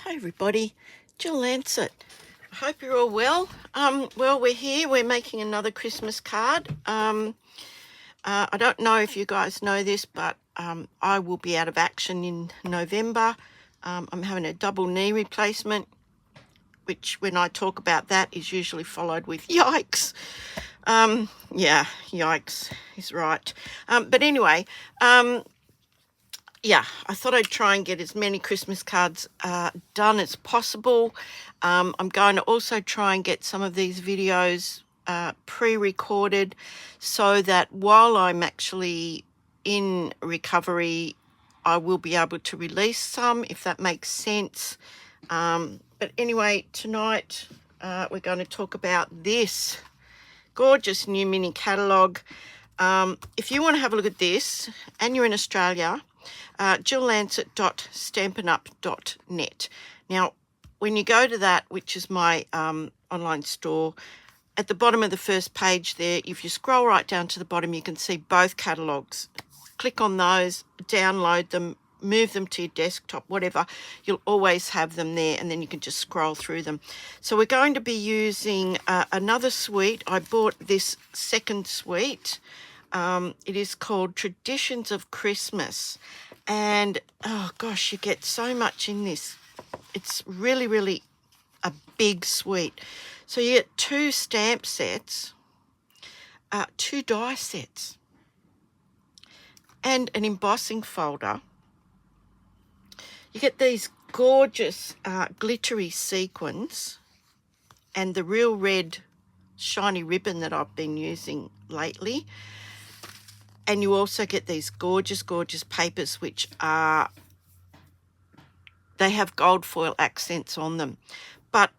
Hi everybody, Jill Lancet. I hope you're all well. Well, we're here. We're making another Christmas card. I don't know if you guys know this, but I will be out of action in November. I'm having a double knee replacement, which when I talk about that is usually followed with yikes. Yeah, yikes is right. But anyway, yeah, I thought I'd try and get as many Christmas cards done as possible. I'm going to also try and get some of these videos pre-recorded so that while I'm actually in recovery, I will be able to release some, if that makes sense. But anyway, tonight we're going to talk about this gorgeous new mini catalogue. If you want to have a look at this and you're in Australia, jilllancet.stampinup.net. Now, when you go to that, which is my online store, at the bottom of the first page there, if you scroll right down to the bottom, you can see both catalogues. Click on those, download them, move them to your desktop, whatever. You'll always have them there, and then you can just scroll through them. So we're going to be using another suite. I bought this second suite. It is called Traditions of Christmas. And, oh gosh, you get so much in this. It's really, really a big suite. So you get 2 stamp sets, 2 die sets, and an embossing folder. You get these gorgeous glittery sequins and the real red shiny ribbon that I've been using lately. And you also get these gorgeous, gorgeous papers, which are, they have gold foil accents on them. But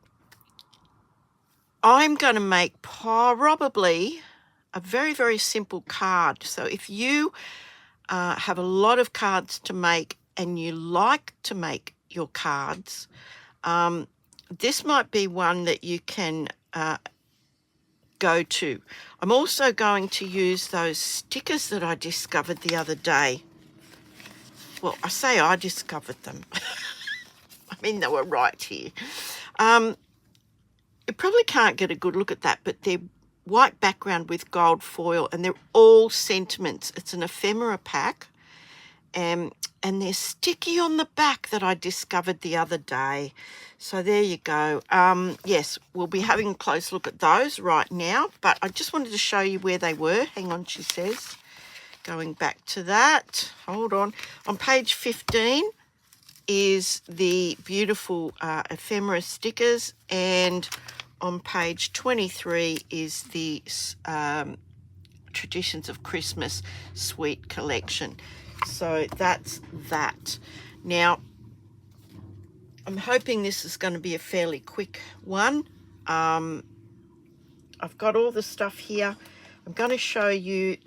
I'm going to make probably a very, very simple card. So if you have a lot of cards to make and you like to make your cards, this might be one that you can go to. I'm also going to use those stickers that I discovered the other day. Well, I say I discovered them. I mean, they were right here. You probably can't get a good look at that, but they're white background with gold foil, and they're all sentiments. It's an ephemera pack, and they're sticky on the back that I discovered the other day. So there you go. Yes, we'll be having a close look at those right now, but I just wanted to show you where they were. Hang on, she says. Going back to that. Hold on. On page 15 is the beautiful ephemera stickers, and on page 23 is the Traditions of Christmas Suite collection. So that's that. Now, I'm hoping this is going to be a fairly quick one. I've got all the stuff here. I'm going to show you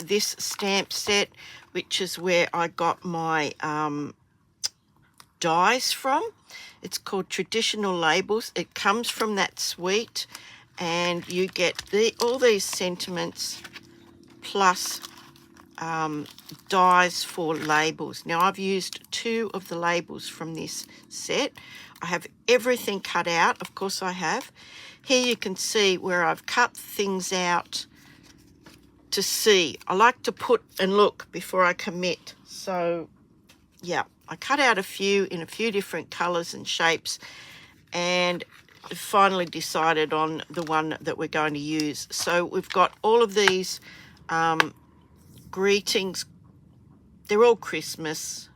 this stamp set, which is where I got my dies from. It's called Traditional Labels. It comes from that suite, and you get all these sentiments plus dies for labels. Now, I've used 2 of the labels from this set. I have everything cut out. Of course I have. Here you can see where I've cut things out to see. I like to put and look before I commit. So, yeah, I cut out a few in a few different colours and shapes, and finally decided on the one that we're going to use. So we've got all of these greetings. They're all Christmas.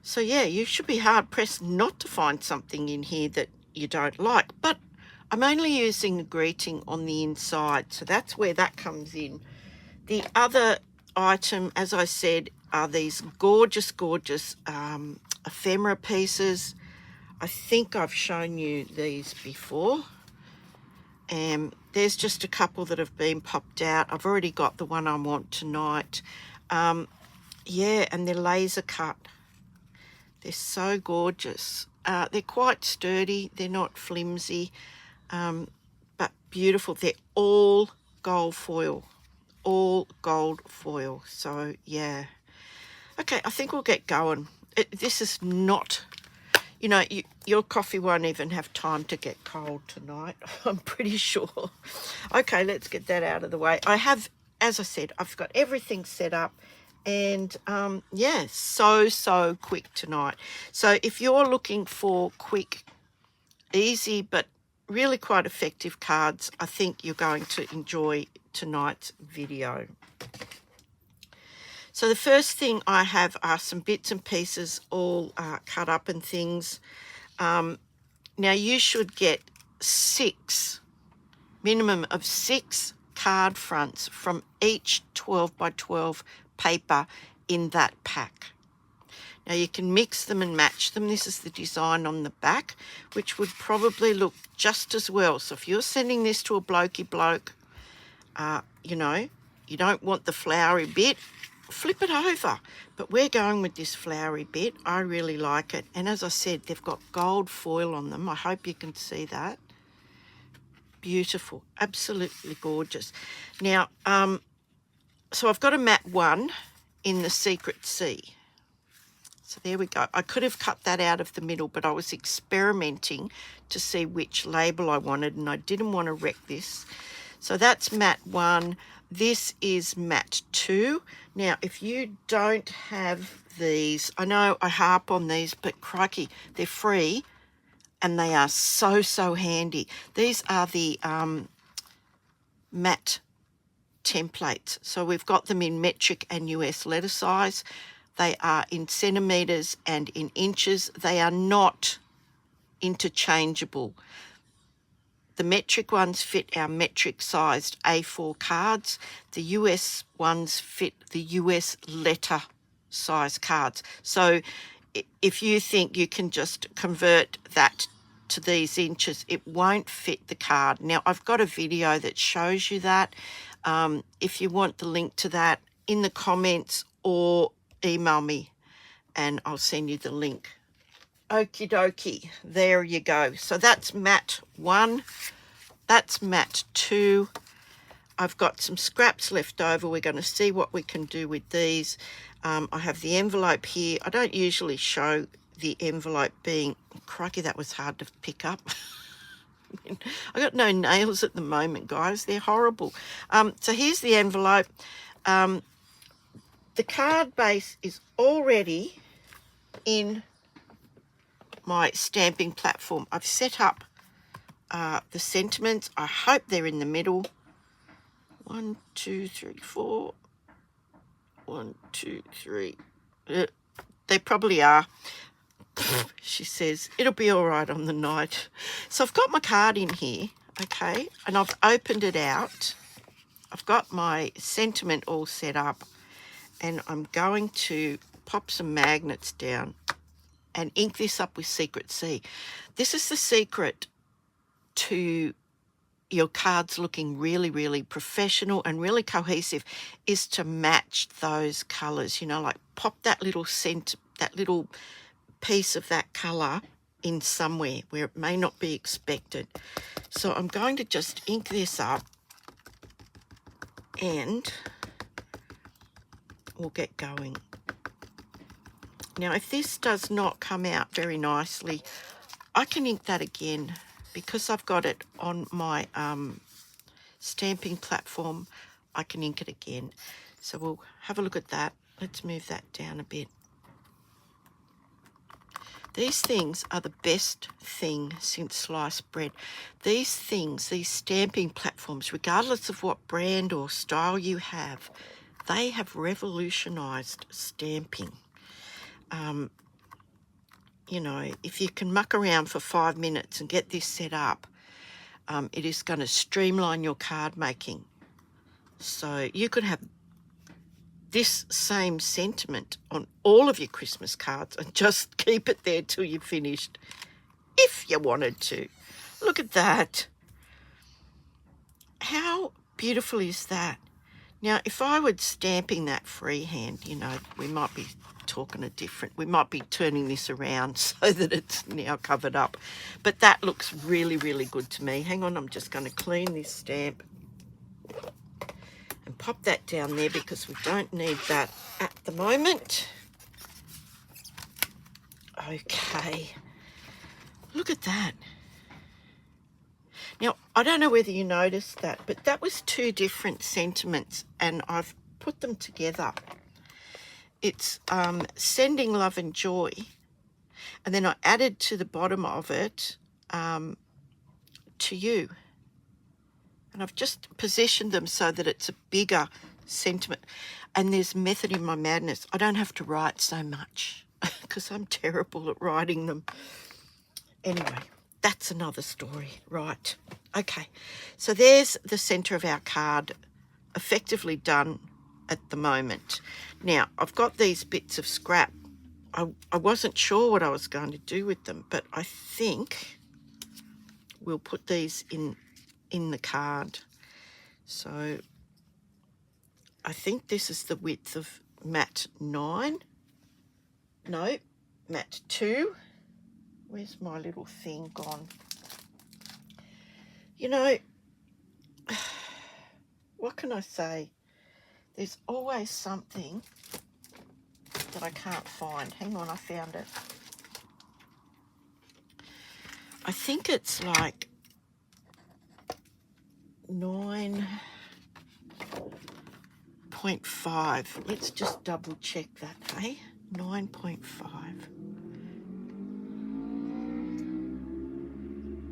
So yeah, you should be hard pressed not to find something in here that you don't like. But I'm only using the greeting on the inside, so that's where that comes in. The other item, as I said, are these gorgeous, gorgeous ephemera pieces. I think I've shown you these before. There's just a couple that have been popped out. I've already got the one I want tonight. Yeah, and they're laser cut. They're so gorgeous. They're quite sturdy. They're not flimsy, but beautiful. They're all gold foil. All gold foil. So, yeah. Okay, I think we'll get going. This is not, you know, your coffee won't even have time to get cold tonight, I'm pretty sure. Okay, let's get that out of the way. I have, as I said, I've got everything set up, and yeah, so quick tonight. So if you're looking for quick, easy, but really quite effective cards, I think you're going to enjoy tonight's video. So the first thing I have are some bits and pieces all cut up and things. Now you should get minimum of 6 card fronts from each 12 by 12 paper in that pack. Now you can mix them and match them. This is the design on the back, which would probably look just as well. So if you're sending this to a blokey bloke, you know, you don't want the flowery bit, flip it over. But we're going with this flowery bit. I really like it. And as I said, they've got gold foil on them. I hope you can see that. Beautiful, absolutely gorgeous. Now, so I've got a matte 1 in the Secret Sea. So there we go. I could have cut that out of the middle, but I was experimenting to see which label I wanted, and I didn't want to wreck this. So that's matte 1. This is matte 2. Now, if you don't have these, I know I harp on these, but crikey, they're free, and they are so handy. These are the matte templates. So we've got them in metric and US letter size. They are in centimetres and in inches. They are not interchangeable. The metric ones fit our metric sized A4 cards. The US ones fit the US letter size cards. So if you think you can just convert that to these inches, it won't fit the card. Now, I've got a video that shows you that. If you want the link to that, in the comments or email me and I'll send you the link. Okie dokie, there you go. So that's matte 1, that's matte 2. I've got some scraps left over. We're going to see what we can do with these. I have the envelope here. I don't usually show the envelope being, crikey, that was hard to pick up. I got no nails at the moment, guys. They're horrible. So here's the envelope. The card base is already in my stamping platform. I've set up the sentiments. I hope they're in the middle. 1, 2, 3, 4. 1, 2, 3. They probably are. She says, it'll be all right on the night. So I've got my card in here, okay, and I've opened it out. I've got my sentiment all set up, and I'm going to pop some magnets down and ink this up with Secret Sea. This is the secret to your cards looking really professional and really cohesive, is to match those colours. You know, like pop that little that little piece of that colour in somewhere where it may not be expected. So I'm going to just ink this up and we'll get going. Now, if this does not come out very nicely, I can ink that again because I've got it on my stamping platform. I can ink it again. So we'll have a look at that. Let's move that down a bit. These things are the best thing since sliced bread. These things, these stamping platforms, regardless of what brand or style you have, they have revolutionised stamping. You know, if you can muck around for 5 minutes and get this set up, it is going to streamline your card making. So you could have this same sentiment on all of your Christmas cards and just keep it there till you're finished, if you wanted to. Look at that. How beautiful is that? Now, if I were stamping that freehand, you know, we might be talking we might be turning this around so that it's now covered up. But that looks really good to me. Hang on, I'm just going to clean this stamp and pop that down there because we don't need that at the moment. Okay, look at that. Now, I don't know whether you noticed that, but that was two different sentiments, and I've put them together. It's sending love and joy, and then I added to the bottom of it to you. And I've just positioned them so that it's a bigger sentiment. And there's method in my madness. I don't have to write so much because I'm terrible at writing them. Anyway, that's another story. Right. Okay. So there's the centre of our card, effectively done at the moment. Now, I've got these bits of scrap. I wasn't sure what I was going to do with them, but I think we'll put these in the card. So I think this is the width of mat 9. No, mat 2. Where's my little thing gone? You know, what can I say? There's always something that I can't find. Hang on, I found it. I think it's like 9.5. Let's just double check that, hey? 9.5.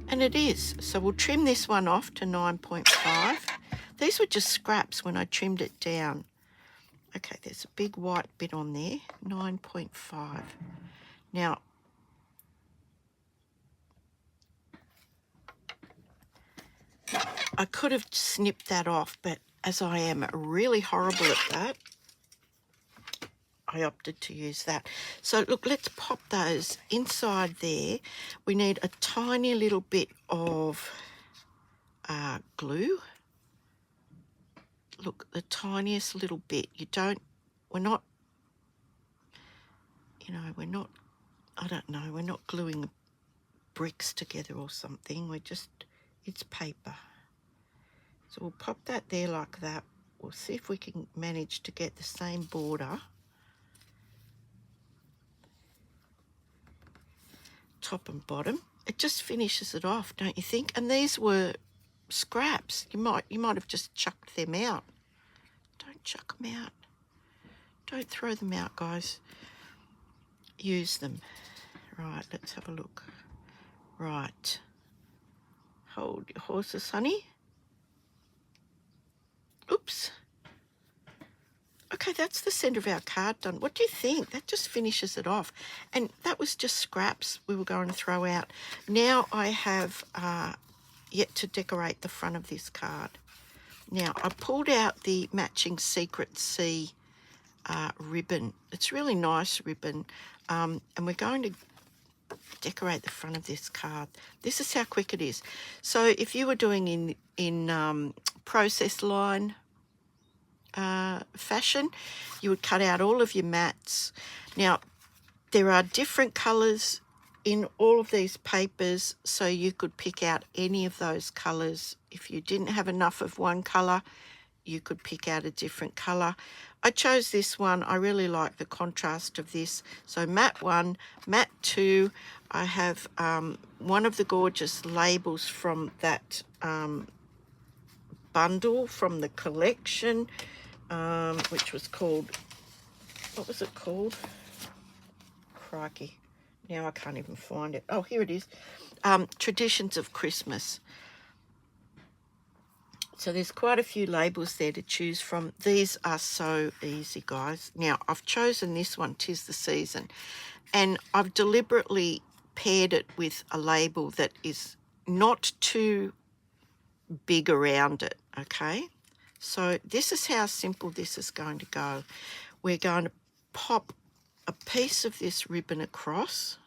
And it is. So we'll trim this one off to 9.5. These were just scraps when I trimmed it down. Okay, there's a big white bit on there, 9.5. Now, I could have snipped that off, but as I am really horrible at that, I opted to use that. So look, let's pop those inside there. We need a tiny little bit of glue. Look, the tiniest little bit. We're not, I don't know, we're not gluing bricks together or something. It's paper. So we'll pop that there like that. We'll see if we can manage to get the same border. Top and bottom. It just finishes it off, don't you think? And these were scraps. You might have just chucked them out. Don't chuck them out. Don't throw them out, guys. Use them. Right, let's have a look. Right. Hold your horses, honey. Oops. Okay, that's the centre of our card done. What do you think? That just finishes it off. And that was just scraps we were going to throw out. Now I have yet to decorate the front of this card. Now, I pulled out the matching Secret Sea ribbon. It's really nice ribbon. And we're going to decorate the front of this card. This is how quick it is. So if you were doing in process line fashion, you would cut out all of your mats. Now, there are different colours in all of these papers, so you could pick out any of those colours. If you didn't have enough of one colour, you could pick out a different colour. I chose this one. I really like the contrast of this. So mat 1, mat 2, I have one of the gorgeous labels from that bundle from the collection, which was called, what was it called? Crikey. Now I can't even find it. Oh, here it is. Traditions of Christmas. So there's quite a few labels there to choose from. These are so easy, guys. Now, I've chosen this one, 'Tis the Season, and I've deliberately paired it with a label that is not too big around it, okay? So this is how simple this is going to go. We're going to pop a piece of this ribbon across,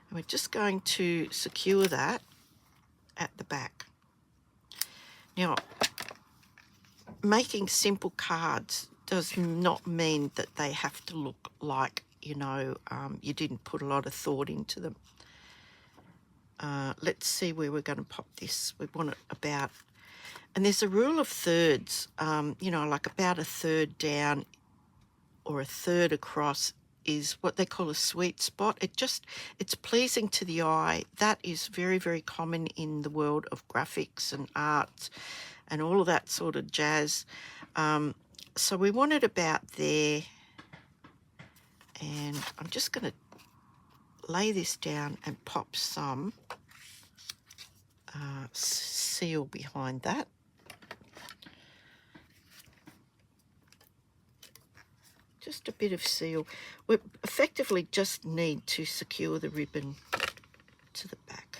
and we're just going to secure that at the back. Now, making simple cards does not mean that they have to look like, you didn't put a lot of thought into them. Let's see where we're going to pop this. We want it about, and there's a rule of thirds, like about a third down or a third across is what they call a sweet spot. It's pleasing to the eye. That is very, very common in the world of graphics and art and all of that sort of jazz. So we want it about there. And I'm just going to lay this down and pop some seal behind that. Just a bit of seal. We effectively just need to secure the ribbon to the back.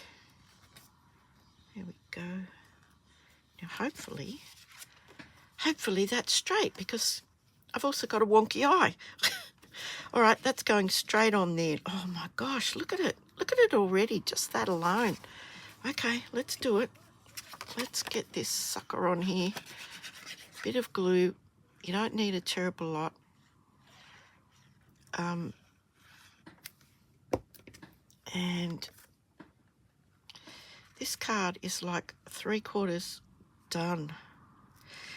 There we go. Now hopefully that's straight, because I've also got a wonky eye. All right, that's going straight on there. Oh my gosh, look at it. Look at it already, just that alone. Okay, let's do it. Let's get this sucker on here. Bit of glue. You don't need a terrible lot. And this card is like 3/4 done.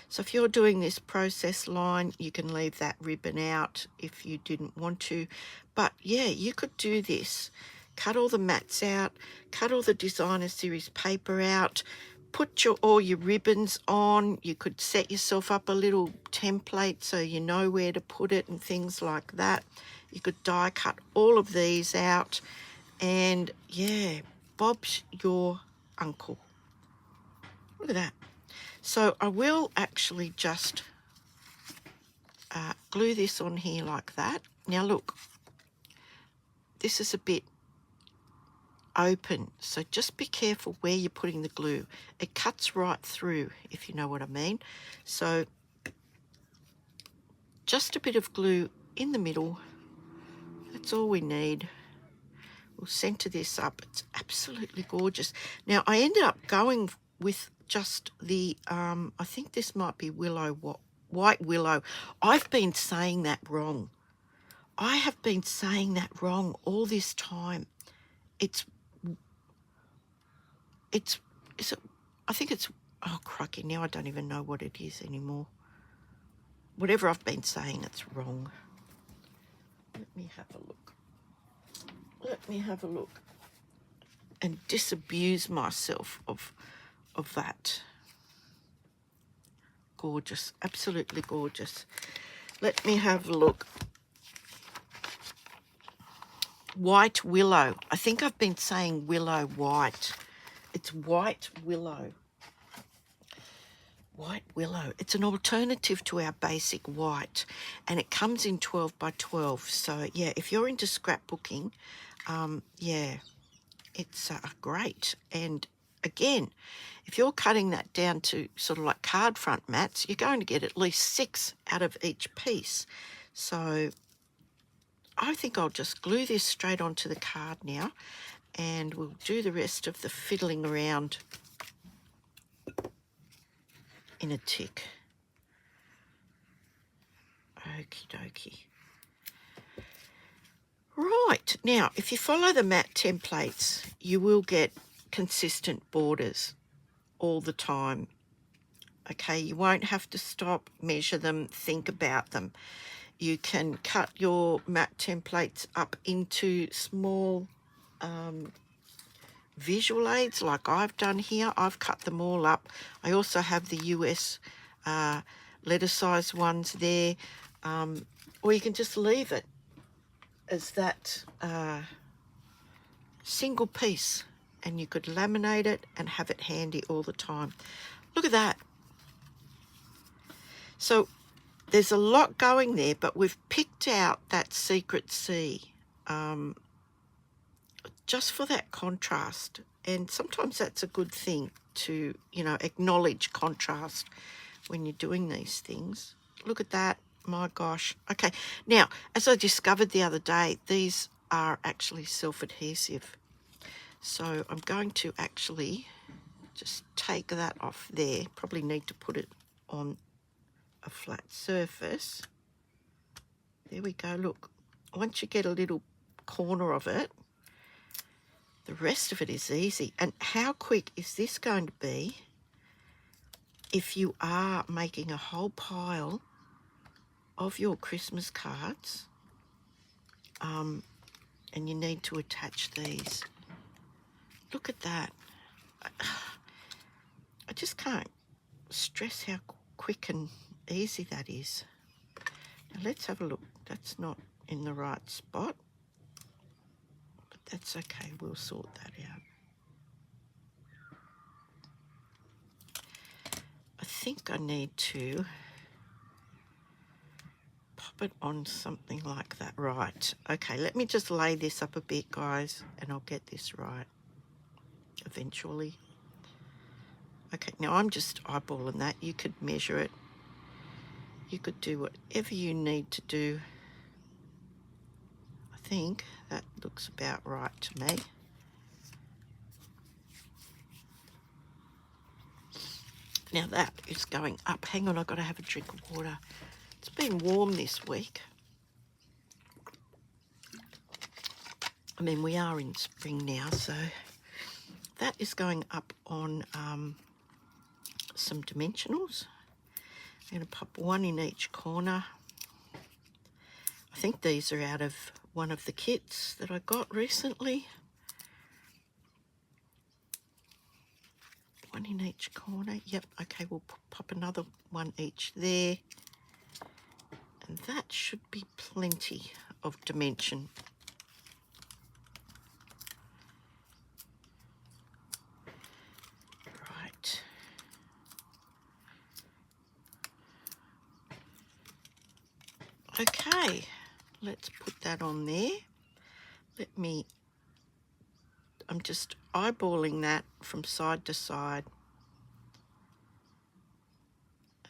So if you're doing this process line, you can leave that ribbon out if you didn't want to. But yeah, you could do this. Cut all the mats out, cut all the designer series paper out, put all your ribbons on. You could set yourself up a little template so you know where to put it and things like that. You could die cut all of these out, and yeah, Bob's your uncle. Look at that. So I will actually just glue this on here like that. Now look, this is a bit open, so just be careful where you're putting the glue. It cuts right through, if you know what I mean. So just a bit of glue in the middle. That's all we need. We'll center this up. It's absolutely gorgeous. Now I ended up going with just the I think this might be white willow. I've been saying that wrong. I have been saying that wrong all this time. I think it's, oh crikey, now I don't even know what it is anymore. Whatever I've been saying, it's wrong. Let me have a look. Let me have a look and disabuse myself of that. Gorgeous, absolutely gorgeous. Let me have a look. White willow. I think I've been saying willow white. It's white willow. White willow. It's an alternative to our basic white, and it comes in 12 by 12. So yeah, if you're into scrapbooking, yeah, it's great. And again, if you're cutting that down to sort of like card front mats, you're going to get at least 6 out of each piece. So I think I'll just glue this straight onto the card now, and we'll do the rest of the fiddling around in a tick. Okie dokie. Right, now if you follow the mat templates, you will get consistent borders all the time. Okay, you won't have to stop, measure them, think about them. You can cut your mat templates up into small visual aids like I've done here. I've cut them all up. I also have the US letter size ones there, or you can just leave it as that single piece, and you could laminate it and have it handy all the time. Look at that. So there's a lot going there, but we've picked out that secret C just for that contrast. And sometimes that's a good thing to, you know, acknowledge contrast when you're doing these things. Look at that. My gosh. Okay. Now, as I discovered the other day, these are actually self-adhesive. So I'm going to actually just take that off there. Probably need to put it on a flat surface. There we go. Look, once you get a little corner of it, the rest of it is easy. And how quick is this going to be if you are making a whole pile of your Christmas cards? and you need to attach these. Look at that. I just can't stress how quick and easy that is. Now let's have a look. That's not in the right spot, but that's okay. We'll sort that out. I think I need to pop it on something like that. Right. Okay, let me just lay this up a bit, guys, and I'll get this right eventually. Okay, now I'm just eyeballing that. You could measure it. You could do whatever you need to do. I think that looks about right to me. Now that is going up. Hang on, I've got to have a drink of water. It's been warm this week. I mean, we are in spring now, so that is going up on some dimensionals. I'm going to pop one in each corner. I think these are out of one of the kits that I got recently. One in each corner. Yep, okay, we'll pop another one each there. And that should be plenty of dimension. Right. Okay, let's put that on there. I'm just eyeballing that from side to side.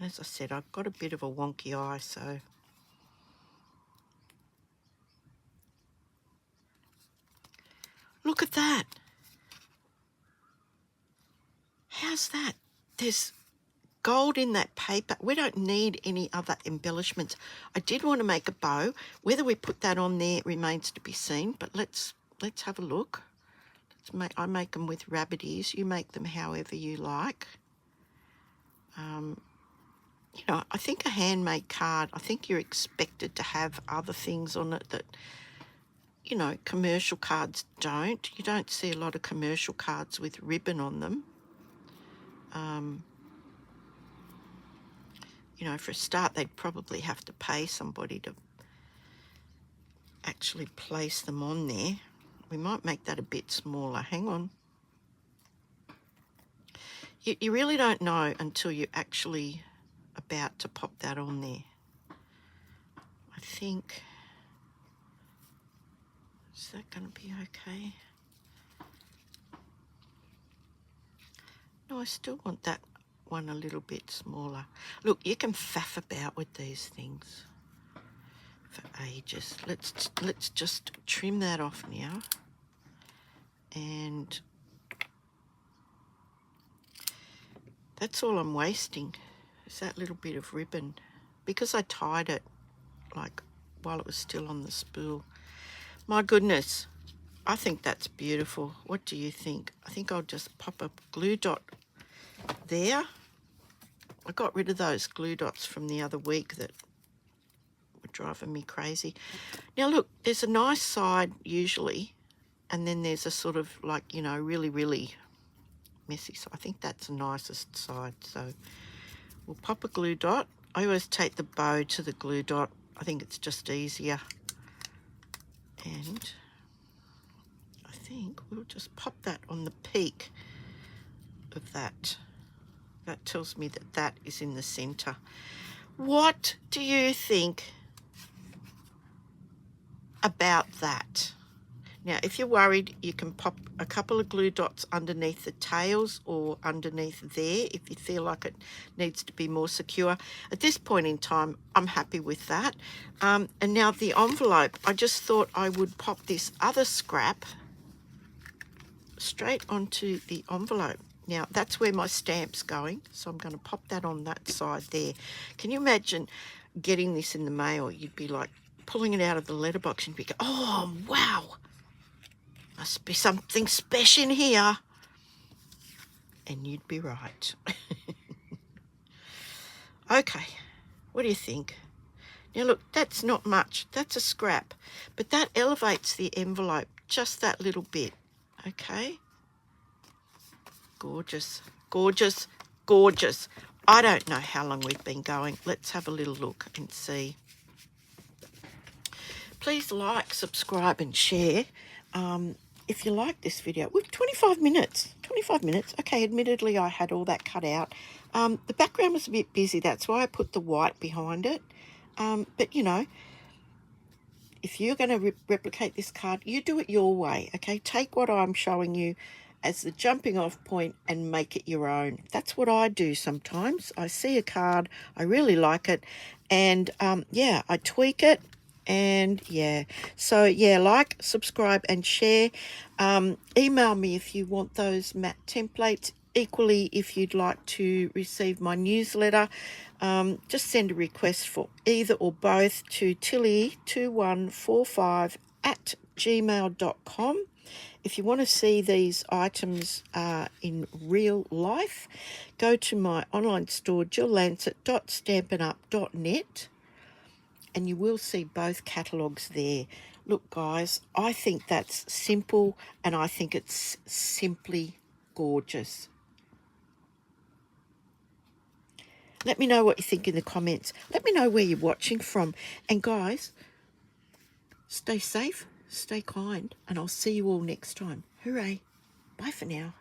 As I said, I've got a bit of a wonky eye, so look at that. How's that? There's gold in that paper. We don't need any other embellishments. I did want to make a bow. Whether we put that on there remains to be seen, but let's have a look. I make them with rabbit ears. You make them however you like. You know, I think a handmade card, I think you're expected to have other things on it that, you know, commercial cards don't. You don't see a lot of commercial cards with ribbon on them. You know, for a start, they'd probably have to pay somebody to actually place them on there. We might make that a bit smaller. Hang on. You really don't know until you're actually about to pop that on there. I think, is that going to be okay? No, I still want that one a little bit smaller. Look, you can faff about with these things for ages. Let's just trim that off now. And that's all I'm wasting, is that little bit of ribbon, because I tied it like while it was still on the spool. My goodness, I think that's beautiful. What do you think? I think I'll just pop a glue dot there. I got rid of those glue dots from the other week that were driving me crazy. Now look, there's a nice side usually, and then there's a sort of like, you know, really, really messy. So I think that's the nicest side. So we'll pop a glue dot. I always take the bow to the glue dot. I think it's just easier. And I think we'll just pop that on the peak of that. That tells me that that is in the center. What do you think about that? Now, if you're worried, you can pop a couple of glue dots underneath the tails or underneath there if you feel like it needs to be more secure. At this point in time, I'm happy with that. And now the envelope, I just thought I would pop this other scrap straight onto the envelope. Now, that's where my stamp's going, so I'm going to pop that on that side there. Can you imagine getting this in the mail? You'd be like pulling it out of the letterbox and be going, oh, wow. Must be something special in here. And you'd be right. Okay, what do you think? Now look, that's not much. That's a scrap. But that elevates the envelope just that little bit. Okay. Gorgeous, gorgeous, gorgeous. I don't know how long we've been going. Let's have a little look and see. Please like, subscribe and share. If you like this video, we've 25 minutes. 25 minutes. Okay, admittedly, I had all that cut out. The background was a bit busy. That's why I put the white behind it. But, you know, if you're going to replicate this card, you do it your way, okay? Take what I'm showing you as the jumping off point and make it your own. That's what I do sometimes. I see a card, I really like it, and, yeah, I tweak it. And yeah, so yeah, like, subscribe and share. Email me if you want those matte templates. Equally, if you'd like to receive my newsletter, just send a request for either or both to tilly2145@gmail.com. If you want to see these items in real life, go to my online store, jilllancet.stampinup.net. and you will see both catalogues there. Look, guys, I think that's simple, and I think it's simply gorgeous. Let me know what you think in the comments. Let me know where you're watching from. And guys, stay safe, stay kind, and I'll see you all next time. Hooray. Bye for now.